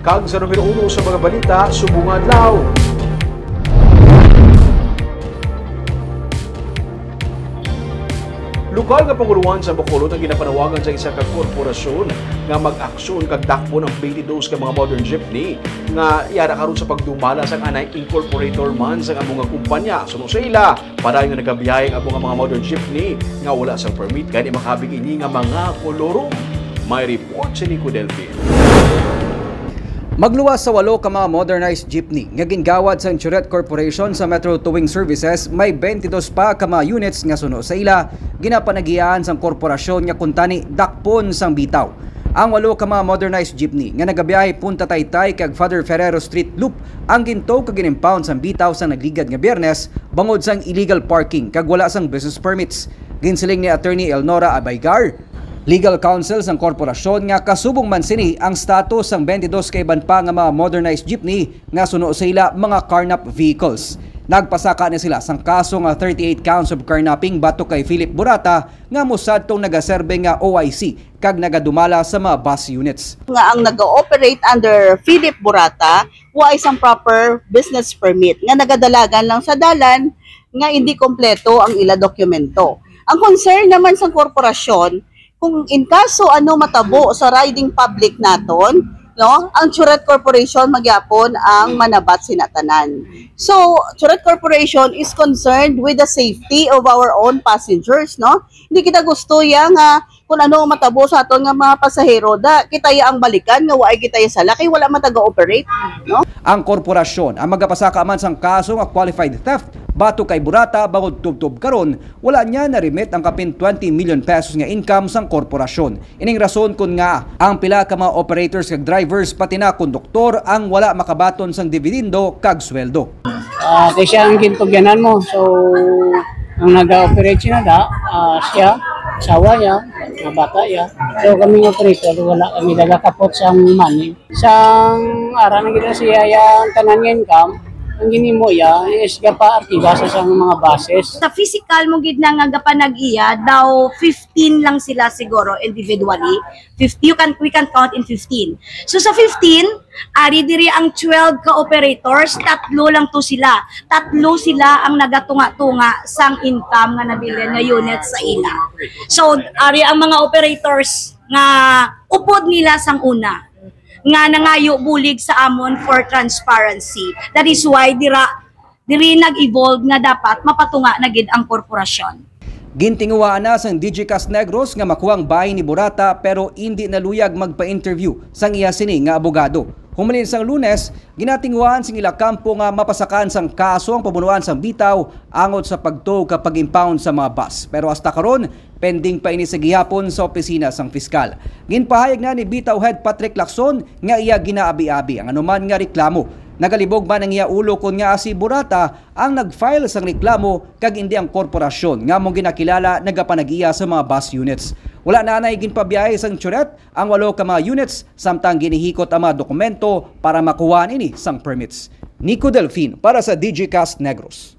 Kag sa numero 1 sa mga balita, subong adlaw. Lokal nga panguluan sa Bacolod ang ginapanawagan sa isa ka korporasyon nga mag-aksyon kag dakpo ng 22 ka mga modern jeepney nga yara karon sa pagdumala sa anay incorporator man sa among nga kumpanya. Suno sa ila, padayon nga nagabiyahe ang among mga modern jeepney nga wala sang permit kay makabig ini nga mga koloro. May report si Nico Delphine. Magluwas sa 8 ka mga modernized jeepney nga gingawad sa Insuret Corporation sa Metro Towing Services, may 22 pa ka mga units nga suno sa ila ginapanagian sang korporasyon nga kuntani dakpon sang bitaw. Ang 8 ka mga modernized jeepney nga nagabiyahe punta Taytay kag Father Ferrero Street Loop ang ginto kag ginimpound sang bitaw sa nagligad nga Biyernes bangod sang illegal parking kag wala sang business permits. Ginsiling ni Attorney Elnora Abaygar, legal counsel sang korporasyon nga kasubong man sini ang status sang 22 ka iban pa nga mga modernized jeepney nga suno sa ila mga carnap vehicles. Nagpasaka ni sila sang kaso nga 38 counts of carnapping batok kay Philip Burata nga mosadtong nagaserbe nga OIC kag nagadumala sa mga bus units. Nga ang nag-ooperate under Philip Burata wa isang proper business permit nga nagadalagan lang sa dalan nga hindi kompleto ang ila dokumento. Ang concern naman sa korporasyon kung in kaso matabo sa riding public naton, no, ang Insuret Corporation magyapon ang manabat sinatanan. So, Insuret Corporation is concerned with the safety of our own passengers, no? Hindi kita gusto yang kung matabo sa aton nga mga pasahero da kitaya ang balikan nga waay kitaya sala kay wala mataga-operate, no? Ang korporasyon ang magapasaka man sang kaso nga qualified theft bato kay Burata bangod tubtob karon wala niya na-remit ang kapin 20 million pesos nga income sang korporasyon. Ining rason kun nga ang pila ka mga operators kag drivers pati na konduktor ang wala makabaton sang dividendo kag sweldo. Kaya siya ang gintugyanan mo. So ang nag-operate siya siya, asawa niya, mga bata niya. So kaming operator wala kami dagakapot sang money. Sang ara na gid siya yang tanan nga income ang ginimo ya is gapa artiga sa mga bases. Sa physical mo gid nga gapanag-iya daw 15 lang sila siguro individually. 50 we can count in 15. So sa 15 ari diri ang 12 ka operators, tatlo lang to sila. Tatlo sila ang nagatunga-tunga sang income nga nabilhan nga unit sa ila. So ari ang mga operators nga upod nila sang una nga nangayo bulig sa amon for transparency. That is why diri nag-evolve nga dapat mapatunga na gid ang korporasyon. Gintinguhaan na sang DigiCast Negros nga makuwang bahay ni Burata pero hindi naluyag magpa-interview sang iya sini nga abogado. Humalin sang Lunes, ginatinguhaan sing ila kampo nga mapasakan sang kaso ang pamunuan sang bitaw angot sa pagtuo kapag impound sa mga bus. Pero hasta karon, pending pa ini sa gihapon sa opisina sang piskal. Ginpahayag na ni Bitaw Head Patrick Lacson nga iya ginaabi-abi ang anuman nga reklamo. Nagalibog man ang iya ulo kun nga si Burata ang nag-file sang reklamo kag hindi ang korporasyon nga mong ginakilala nagapanag-iya sa mga bus units. Wala na nay ginpabiyahe sang Insuret ang 8 ka mga units samtang ginihikot ang mga dokumento para makuha ini sang permits. Nico Delphine para sa DigiCast Negros.